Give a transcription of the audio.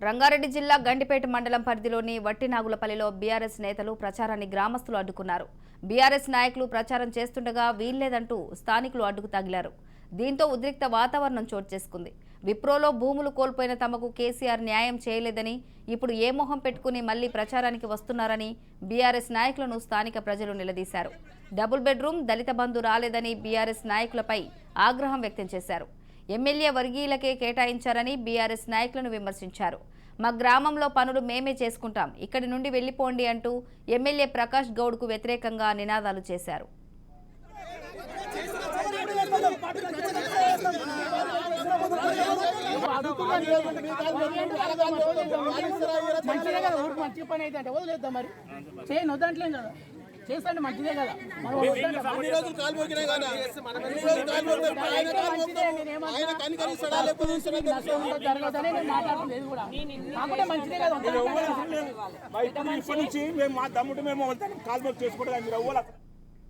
రంగారెడ్డి జిల్లా గండిపేట మండలం పరిధిలోని వట్టినాగులపల్లిలో బీఆర్ఎస్ నేతలు ప్రచారాన్ని గ్రామస్తులు అడ్డుకున్నారు. బీఆర్ఎస్ నాయకులు ప్రచారం చేస్తుండగా వీల్లేదంటూ స్థానికులు అడ్డుకు తగిలారు. దీంతో ఉద్రిక్త వాతావరణం చోటు చేసుకుంది. విప్రోలో భూములు కోల్పోయిన తమకు కేసీఆర్ న్యాయం చేయలేదని, ఇప్పుడు ఏ మొహం పెట్టుకుని మళ్లీ ప్రచారానికి వస్తున్నారని బీఆర్ఎస్ నాయకులను స్థానిక ప్రజలు నిలదీశారు. డబుల్ బెడ్రూమ్, దళిత బంధు రాలేదని బీఆర్ఎస్ నాయకులపై ఆగ్రహం వ్యక్తం చేశారు. ఎమ్మెల్యే వర్గీయులకే కేటాయించారని బీఆర్ఎస్ నాయకులను విమర్శించారు. మా గ్రామంలో పనులు మేమే చేసుకుంటాం, ఇక్కడి నుండి వెళ్లిపోండి అంటూ ఎమ్మెల్యే ప్రకాష్ గౌడ్కు వ్యతిరేకంగా నినాదాలు చేశారు. చేస్తాండి మంచిదే కదా. జరగదని నేను మాట్లాడలేదు కూడా. కాకపోతే మంచిదే కదా. ఇప్పటి నుంచి మేము మా దమ్ముడు మేము కాల్మోక్ చేసుకోవడం మీరు అవ్వాలి.